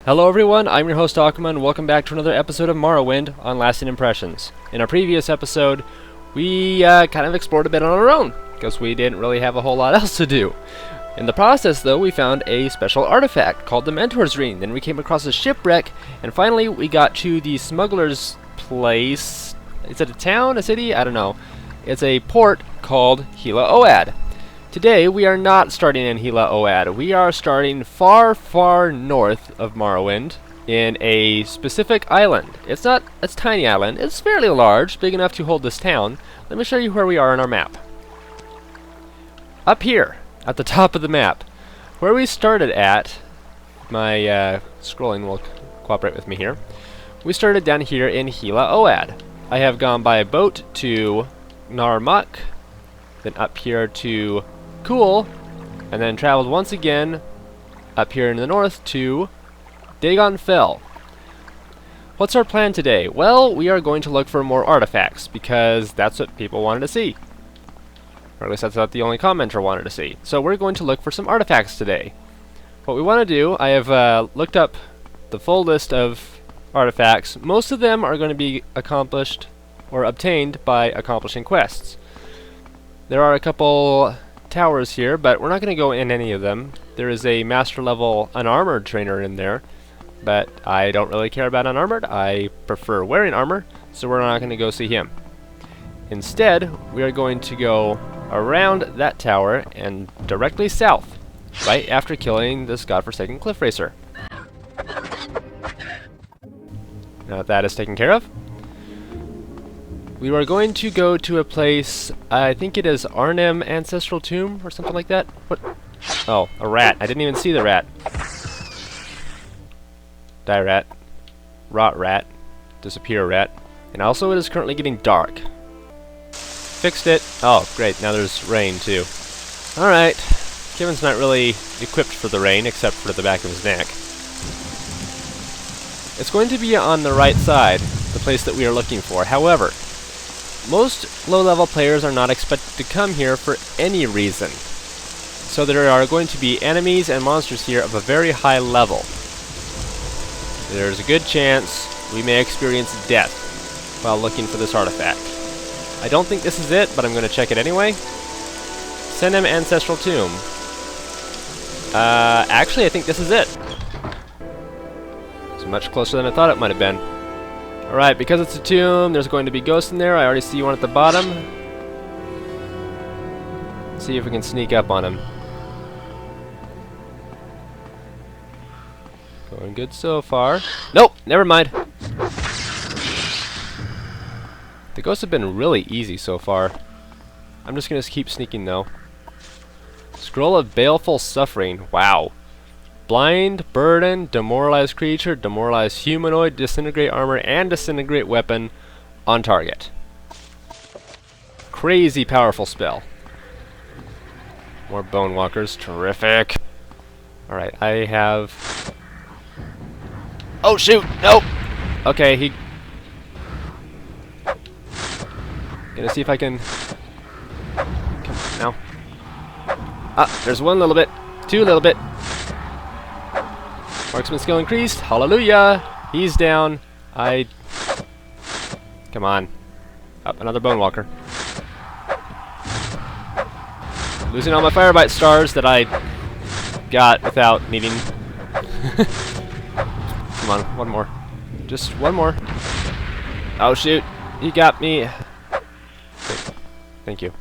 Hello everyone, I'm your host Akuma, and welcome back to another episode of Morrowind on Lasting Impressions. In our previous episode, we kind of explored a bit on our own, because we didn't really have a whole lot else to do. In the process though, we found a special artifact called the Mentor's Ring, then we came across a shipwreck, and finally we got to the smuggler's place. Is it a town, a city? I don't know. It's a port called Hila Oad. Today we are not starting in Hila Oad. We are starting far, far north of Morrowind in a specific island. It's not a tiny island. It's fairly large, big enough to hold this town. Let me show you where we are on our map. Up here, at the top of the map, where we started at, my scrolling will cooperate with me here. We started down here in Hila Oad. I have gone by boat to Narmak, then up here to Cool, and then traveled once again up here in the north to Dagon Fell. What's our plan today? Well, we are going to look for more artifacts, because that's what people wanted to see. Or at least that's what the only commenter wanted to see. So we're going to look for some artifacts today. What we want to do, I have looked up the full list of artifacts. Most of them are going to be accomplished or obtained by accomplishing quests. There are a couple towers here, but we're not going to go in any of them. There is a master level unarmored trainer in there, but I don't really care about unarmored. I prefer wearing armor, so we're not going to go see him. Instead, we are going to go around that tower and directly south, right after killing this godforsaken cliff racer. Now that is taken care of, we are going to go to a place, I think it is Arnhem Ancestral Tomb, or something like that. What? Oh, a rat. I didn't even see the rat. Die rat. Rot rat. Disappear rat. And also it is currently getting dark. Fixed it. Oh, great. Now there's rain, too. Alright. Kevin's not really equipped for the rain, except for the back of his neck. It's going to be on the right side, the place that we are looking for. However, most low-level players are not expected to come here for any reason. So there are going to be enemies and monsters here of a very high level. There's a good chance we may experience death while looking for this artifact. I don't think this is it, but I'm going to check it anyway. Arnhem Ancestral Tomb. Actually, I think this is it. It's much closer than I thought it might have been. Alright, because it's a tomb, there's going to be ghosts in there. I already see one at the bottom. Let's see if we can sneak up on him. Going good so far. Nope, never mind. The ghosts have been really easy so far. I'm just going to keep sneaking though. Scroll of Baleful Suffering. Wow. Blind, burden, demoralized creature, demoralized humanoid, disintegrate armor, and disintegrate weapon on target. Crazy powerful spell. More bone walkers. Terrific. Alright, I have... Oh shoot! Nope! Okay, he... Gonna see if I can... Come on, now. Ah, there's one little bit. Two little bit. Marksman skill increased. Hallelujah! He's down. Come on. Up, another bone walker. Losing all my firebite stars that I got without needing. Come on, one more. Just one more. Oh shoot! He got me. Okay. Thank you.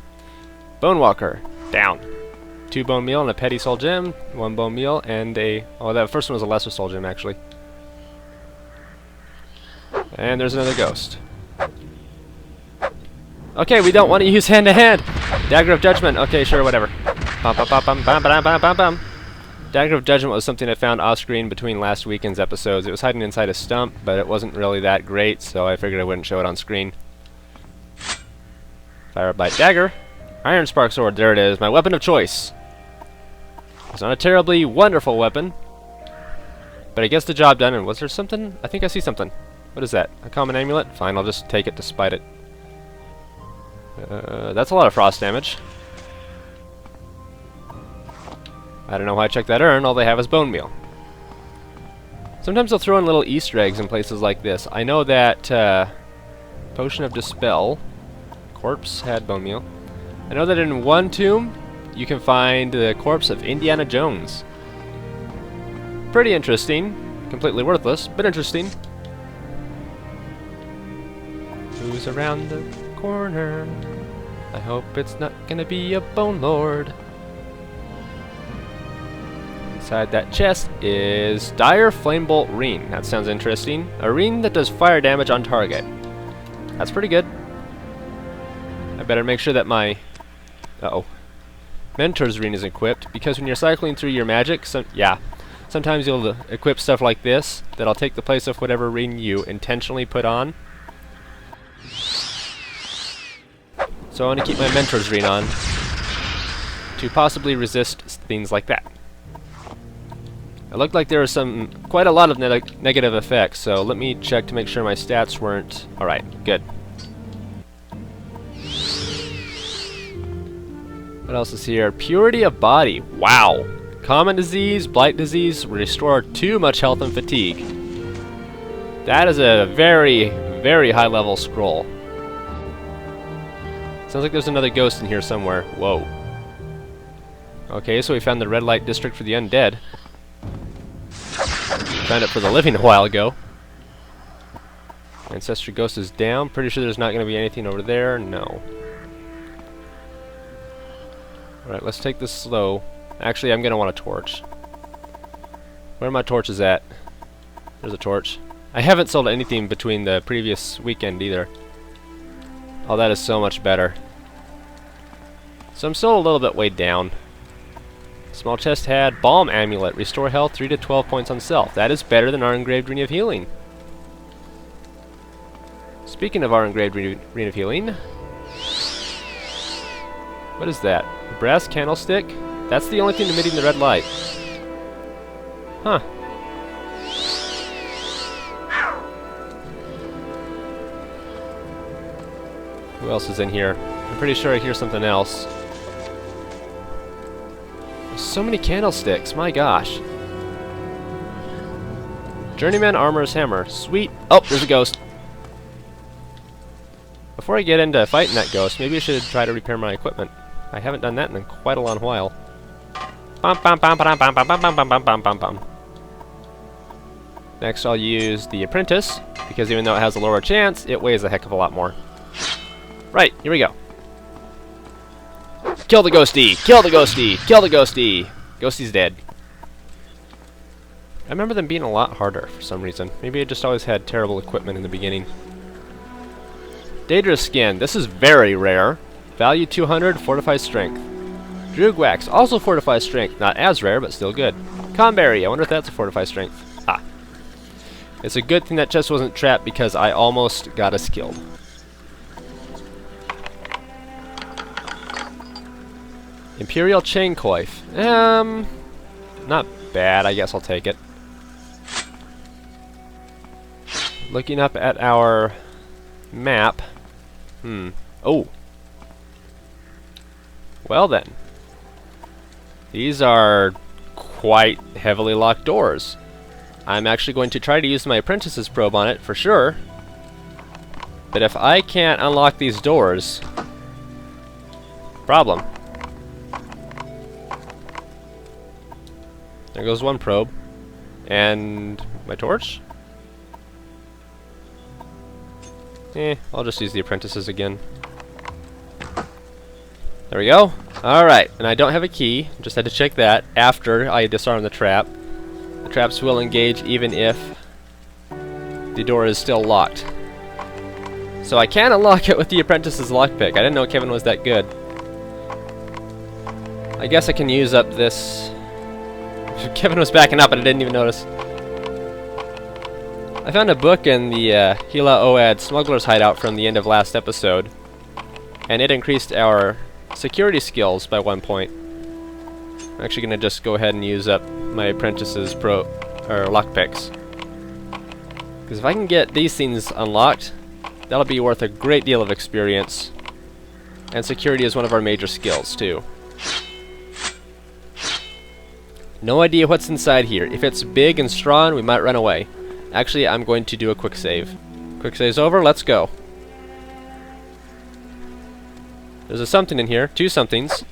Bone walker down. 2 bone meal and a petty soul gem, 1 bone meal and a... Oh, that first one was a lesser soul gem, actually. And there's another ghost. Okay, we don't want to use hand-to-hand! Dagger of Judgment. Okay, sure, whatever. Dagger of Judgment was something I found off-screen between last weekend's episodes. It was hiding inside a stump, but it wasn't really that great, so I figured I wouldn't show it on screen. Firebite dagger. Iron Spark Sword, there it is, my weapon of choice. It's not a terribly wonderful weapon, but it gets the job done. And was there something? I think I see something. What is that? A common amulet? Fine, I'll just take it despite it. That's a lot of frost damage. I don't know why I checked that urn. All they have is bone meal. Sometimes they'll throw in little Easter eggs in places like this. I know that Potion of Dispel, corpse had bone meal. I know that in one tomb you can find the corpse of Indiana Jones. Pretty interesting. Completely worthless, but interesting. Who's around the corner? I hope it's not gonna be a Bone Lord. Inside that chest is Dire Flamebolt Ring. That sounds interesting. A ring that does fire damage on target. That's pretty good. I better make sure that my Mentor's Ring is equipped, because when you're cycling through your magic, sometimes you'll equip stuff like this that'll take the place of whatever ring you intentionally put on. So I want to keep my Mentor's Ring on to possibly resist things like that. It looked like there was quite a lot of negative effects, so let me check to make sure my stats weren't... Alright, good. What else is here? Purity of Body. Wow! Common Disease, Blight Disease, restore too much health and fatigue. That is a very, very high level scroll. Sounds like there's another ghost in here somewhere. Whoa. Okay, so we found the red light district for the undead. Found it for the living a while ago. Ancestry Ghost is down. Pretty sure there's not going to be anything over there. No. Alright, let's take this slow. Actually, I'm going to want a torch. Where are my torches at? There's a torch. I haven't sold anything between the previous weekend either. Oh, that is so much better. So I'm still a little bit weighed down. Small chest had Balm Amulet. Restore health 3 to 12 points on self. That is better than our Engraved Ring of Healing. Speaking of our Engraved Ring of Healing... What is that? A brass candlestick? That's the only thing emitting the red light. Huh. Who else is in here? I'm pretty sure I hear something else. So many candlesticks, my gosh. Journeyman Armorer's Hammer. Sweet. Oh, there's a ghost. Before I get into fighting that ghost, maybe I should try to repair my equipment. I haven't done that in quite a long while. Next I'll use the Apprentice, because even though it has a lower chance, it weighs a heck of a lot more. Right, here we go. Kill the ghosty! Kill the ghosty! Kill the ghosty! Ghosty's dead. I remember them being a lot harder for some reason. Maybe I just always had terrible equipment in the beginning. Daedrus Skin. This is very rare. Value 200, Fortifies Strength. Droog Wax. Also Fortifies Strength. Not as rare, but still good. Conberry. I wonder if that's a Fortifies Strength. Ah. It's a good thing that chest wasn't trapped, because I almost got us killed. Imperial Chain Coif. Not bad. I guess I'll take it. Looking up at our map. Oh. Well then. These are quite heavily locked doors. I'm actually going to try to use my Apprentice's probe on it for sure. But if I can't unlock these doors... Problem. There goes one probe. And my torch? I'll just use the Apprentices again. There we go. Alright, and I don't have a key. Just had to check that after I disarm the trap. The traps will engage even if the door is still locked. So I can unlock it with the Apprentice's lockpick. I didn't know Kevin was that good. I guess I can use up this... Kevin was backing up and I didn't even notice. I found a book in the Hila Oad Smuggler's Hideout from the end of last episode, and it increased our security skills by 1 point. I'm actually going to just go ahead and use up my Apprentice's lockpicks. Because if I can get these things unlocked, that'll be worth a great deal of experience. And security is one of our major skills, too. No idea what's inside here. If it's big and strong, we might run away. Actually, I'm going to do a quick save. Quick save's over. Let's go. There's a something in here. Two somethings.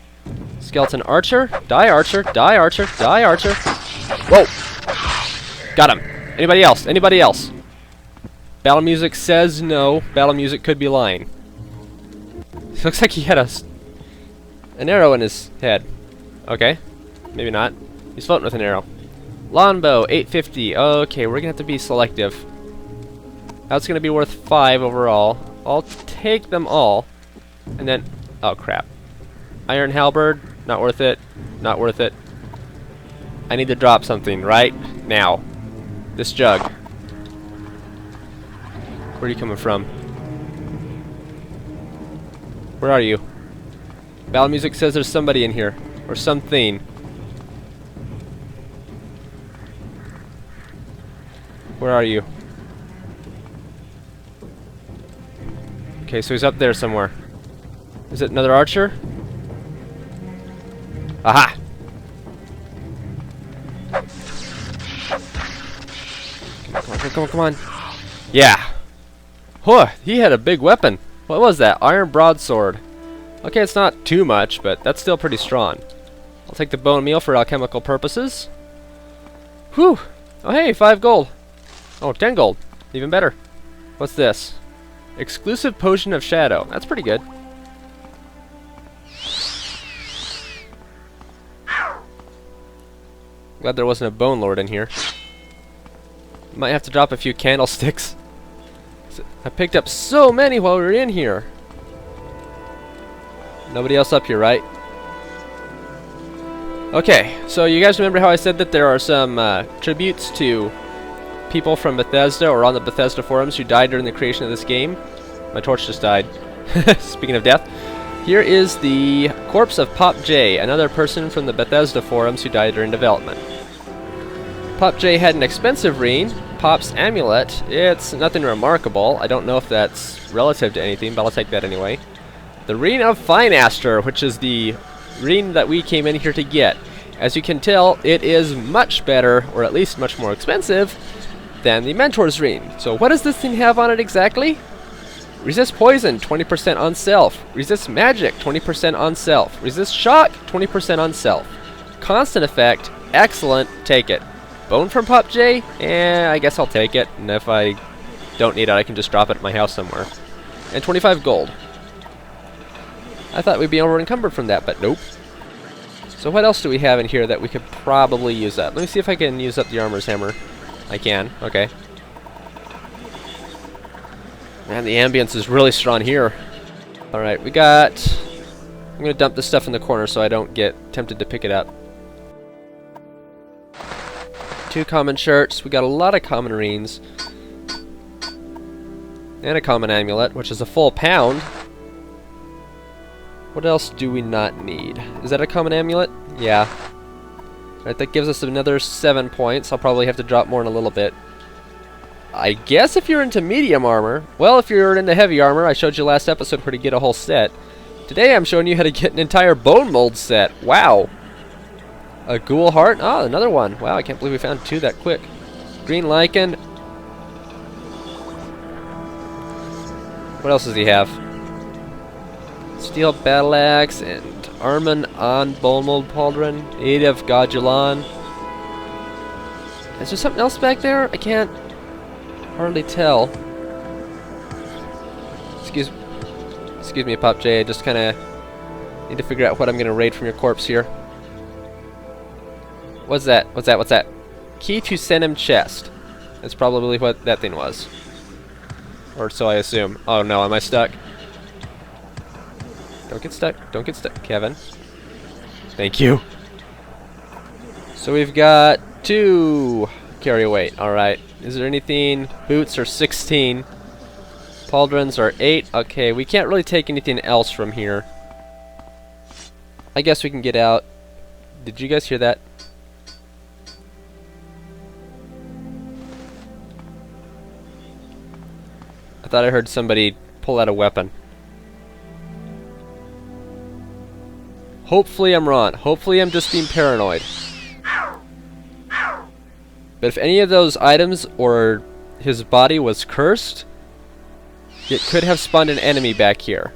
Skeleton archer. Die archer. Die archer. Die archer. Whoa. Got him. Anybody else? Anybody else? Battle music says no. Battle music could be lying. Looks like he had an arrow in his head. Okay. Maybe not. He's floating with an arrow. Longbow, 850. Okay, we're gonna have to be selective. That's gonna be worth 5 overall. I'll take them all. And then, oh crap. Iron halberd, not worth it. Not worth it. I need to drop something right now. This jug. Where are you coming from? Where are you? Battle music says there's somebody in here. Or something. Where are you? Okay, so he's up there somewhere. Is it another archer? Aha! Come on, come on. Yeah. Huh, he had a big weapon. What was that? Iron broadsword. Okay, it's not too much, but that's still pretty strong. I'll take the bone meal for alchemical purposes. Whew! Oh hey, 5 gold. Oh, 10 gold. Even better. What's this? Exclusive potion of shadow. That's pretty good. Glad there wasn't a bone lord in here. Might have to drop a few candlesticks. I picked up so many while we were in here. Nobody else up here, right? Okay, so you guys remember how I said that there are some tributes to people from Bethesda or on the Bethesda forums who died during the creation of this game? My torch just died. Speaking of death, here is the corpse of Pop J, another person from the Bethesda forums who died during development. Pop J had an expensive ring, Pop's amulet. It's nothing remarkable. I don't know if that's relative to anything, but I'll take that anyway. The Ring of Finaster, which is the ring that we came in here to get. As you can tell, it is much better, or at least much more expensive, than the Mentor's ring. So what does this thing have on it exactly? Resist poison, 20% on self. Resist magic, 20% on self. Resist shock, 20% on self. Constant effect, excellent, take it. Bone from Pop J? I guess I'll take it. And if I don't need it, I can just drop it at my house somewhere. And 25 gold. I thought we'd be over encumbered from that, but nope. So what else do we have in here that we could probably use up? Let me see if I can use up the armor's hammer. I can, okay. Man, the ambience is really strong here. Alright, we got... I'm going to dump this stuff in the corner so I don't get tempted to pick it up. 2 common shirts. We got a lot of common rings. And a common amulet, which is a full pound. What else do we not need? Is that a common amulet? Yeah. Alright, that gives us another 7 points. I'll probably have to drop more in a little bit. I guess if you're into medium armor, well, if you're into heavy armor, I showed you last episode where to get a whole set. Today I'm showing you how to get an entire bone mold set. Wow. A ghoul heart? Oh, another one. Wow, I can't believe we found 2 that quick. Green lichen. What else does he have? Steel battle axe and Armin on bone mold pauldron. Native Godulan. Is there something else back there? I can't hardly tell. Excuse me, Pop J. I just kind of need to figure out what I'm going to raid from your corpse here. What's that? What's that? What's that? Key to Senem chest. That's probably what that thing was. Or so I assume. Oh no, am I stuck? Don't get stuck. Don't get stuck, Kevin. Thank you. So we've got 2 carry weight. Alright. Is there anything? Boots are 16. Pauldrons are 8. Okay, we can't really take anything else from here. I guess we can get out. Did you guys hear that? I thought I heard somebody pull out a weapon. Hopefully I'm wrong. Hopefully I'm just being paranoid. But if any of those items or his body was cursed, it could have spawned an enemy back here.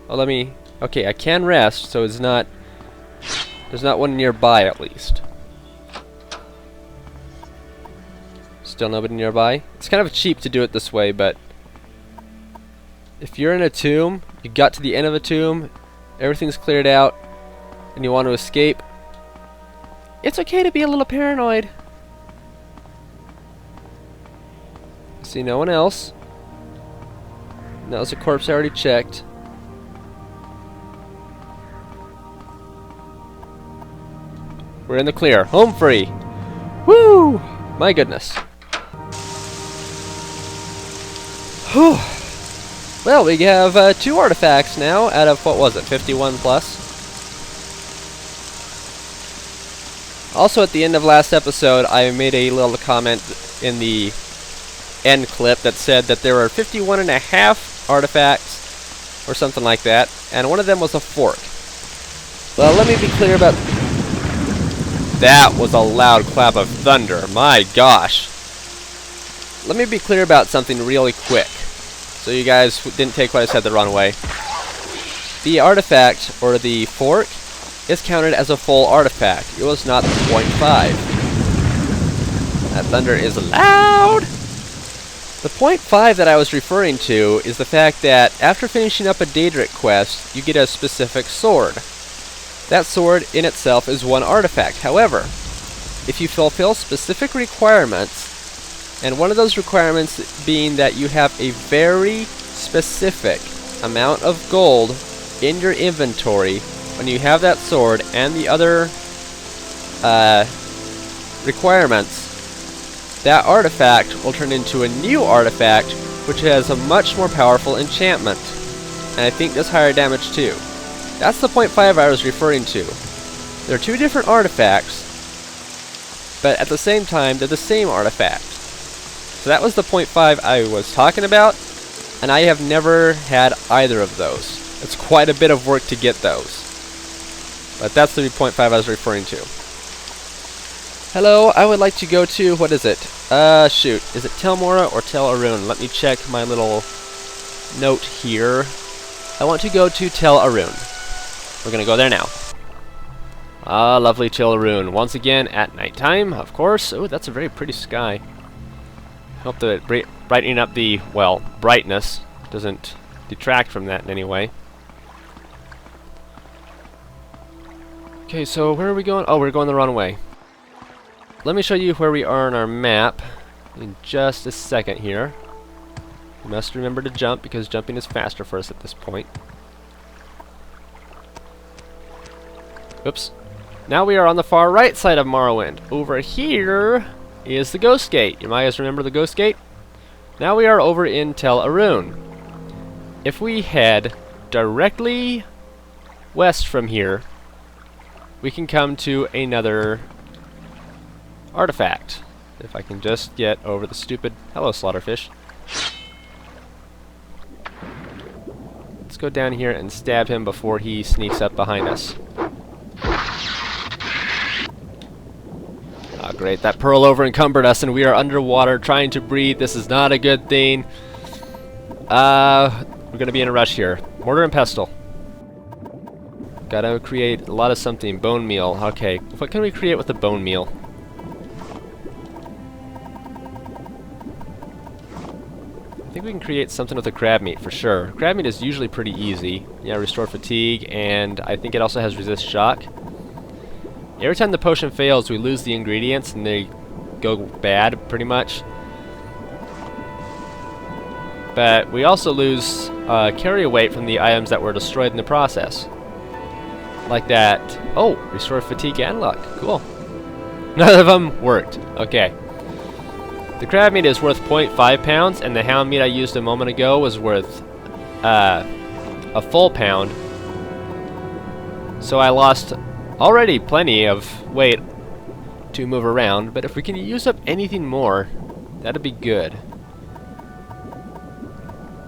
Oh, let me... Okay, I can rest, so it's not... There's not one nearby, at least. Still nobody nearby. It's kind of cheap to do it this way, but... If you're in a tomb, you got to the end of a tomb, everything's cleared out, and you want to escape, it's okay to be a little paranoid. See no one else. That was a corpse I already checked. We're in the clear. Home free. Woo! My goodness. Whew. Well, we have 2 artifacts now out of, what was it, 51 plus? Also, at the end of last episode, I made a little comment in the end clip that said that there were 51 and a half artifacts, or something like that, and one of them was a fork. Well, let me be clear about... That was a loud clap of thunder, my gosh. Let me be clear about something really quick, so you guys didn't take what I said the wrong way. The artifact, or the fork, is counted as a full artifact. It was not 0.5. That thunder is loud! The 0.5 that I was referring to is the fact that after finishing up a Daedric quest, you get a specific sword. That sword in itself is one artifact. However, if you fulfill specific requirements, and one of those requirements being that you have a very specific amount of gold in your inventory when you have that sword and the other requirements, that artifact will turn into a new artifact which has a much more powerful enchantment. And I think does higher damage too. That's the 0.5 I was referring to. They're 2 different artifacts, but at the same time they're the same artifact. So that was the 0.5 I was talking about, and I have never had either of those. It's quite a bit of work to get those. But that's the 0.5 I was referring to. Hello, I would like to go to, what is it? Shoot. Is it Tel Mora or Tel Arun? Let me check my little note here. I want to go to Tel Arun. We're going to go there now. Ah, lovely Tel Arun. Once again at nighttime, of course. Oh, that's a very pretty sky. Hope that brightening up the, well, brightness doesn't detract from that in any way. Okay, so where are we going? Oh, we're going the wrong way. Let me show you where we are on our map in just a second here. We must remember to jump because jumping is faster for us at this point. Oops. Now we are on the far right side of Morrowind. Over here is the Ghost Gate. You might guys remember the Ghost Gate? Now we are over in Tel Arun. If we head directly west from here, we can come to another artifact. If I can just get over the stupid... Hello, Slaughterfish. Let's go down here and stab him before he sneaks up behind us. Ah, great. That pearl over encumbered us and we are underwater trying to breathe. This is not a good thing. We're going to be in a rush here. Mortar and pestle. Gotta create a lot of something. Bone meal. Okay. What can we create with the bone meal? I think we can create something with the crab meat for sure. Crab meat is usually pretty easy. Yeah, restore fatigue, and I think it also has resist shock. Every time the potion fails, we lose the ingredients and they go bad, pretty much. But we also lose carry weight from the items that were destroyed in the process. Like that. Oh, restore fatigue and luck. Cool. None of them worked. Okay. The crab meat is worth 0.5 pounds, and the hound meat I used a moment ago was worth a full pound. So I lost already plenty of weight to move around, but if we can use up anything more, that'd be good.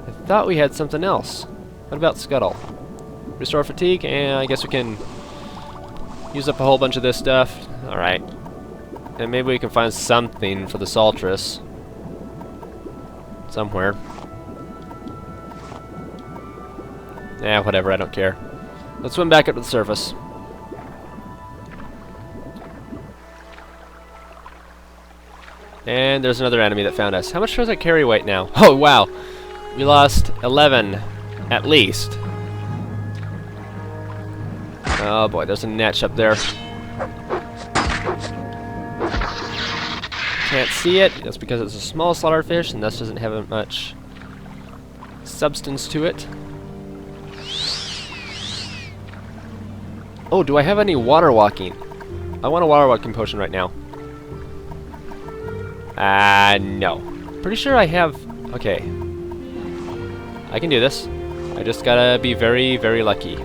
I thought we had something else. What about Scuttle? Restore fatigue, and I guess we can use up a whole bunch of this stuff. Alright. And maybe we can find something for the Saltress. Somewhere. Yeah, whatever, I don't care. Let's swim back up to the surface. And there's another enemy that found us. How much does that carry weight now? Oh, wow. We lost 11, at least. Oh boy, there's a netch up there. Can't see it. That's because it's a small slaughterfish and thus doesn't have much substance to it. Oh, do I have any water walking? I want a water walking potion right now. No. Pretty sure I have... Okay. I can do this. I just gotta be very, very lucky.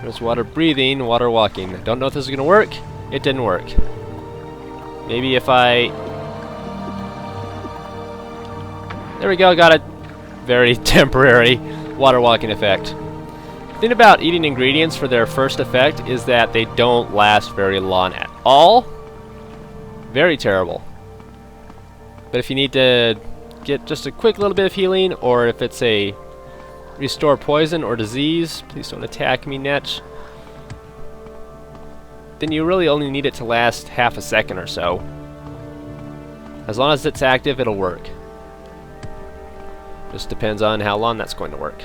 There's water breathing, water walking. Don't know if this is gonna work. It didn't work. Maybe if I... There we go, got a very temporary water walking effect. The thing about eating ingredients for their first effect is that they don't last very long at all. Very terrible. But if you need to get just a quick little bit of healing, or if it's a restore poison or disease, please don't attack me, Netch, then you really only need it to last half a second or so. As long as it's active, it'll work. Just depends on how long that's going to work.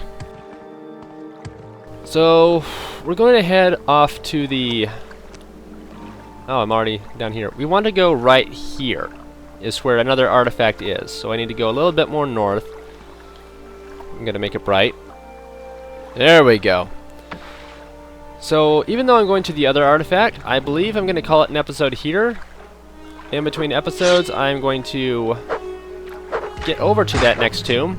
So, we're going to head off to the... Oh, I'm already down here. We want to go right here, is where another artifact is. So I need to go a little bit more north. I'm going to make it bright. There we go. So, even though I'm going to the other artifact, I believe I'm going to call it an episode here. In between episodes, I'm going to get over to that next tomb.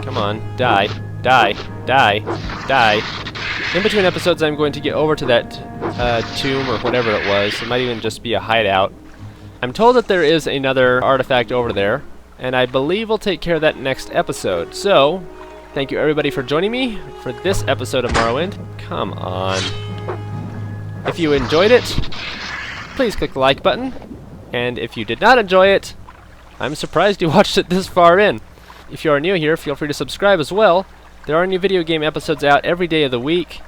Come on, die, die, die, die. In between episodes, I'm going to get over to that tomb or whatever it was. It might even just be a hideout. I'm told that there is another artifact over there, and I believe we'll take care of that next episode. So, thank you everybody for joining me for this episode of Morrowind. Come on. If you enjoyed it, please click the like button. And if you did not enjoy it, I'm surprised you watched it this far in. If you are new here, feel free to subscribe as well. There are new video game episodes out every day of the week.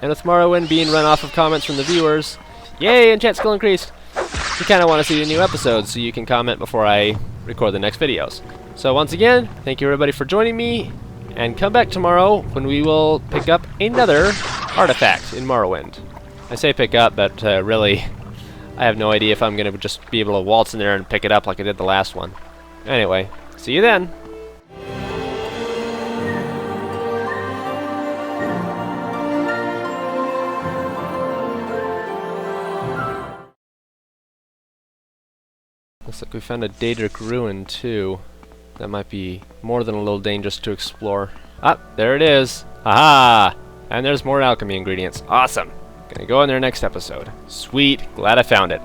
And with Morrowind being run off of comments from the viewers, yay, enchant skill increased! You kind of want to see the new episodes so you can comment before I record the next videos. So once again, thank you everybody for joining me, and come back tomorrow when we will pick up another artifact in Morrowind. I say pick up, but really, I have no idea if I'm going to just be able to waltz in there and pick it up like I did the last one. Anyway, see you then! Looks like we found a Daedric ruin too. That might be more than a little dangerous to explore. Ah, there it is! Aha! And there's more alchemy ingredients. Awesome! Gonna go in there next episode. Sweet, glad I found it.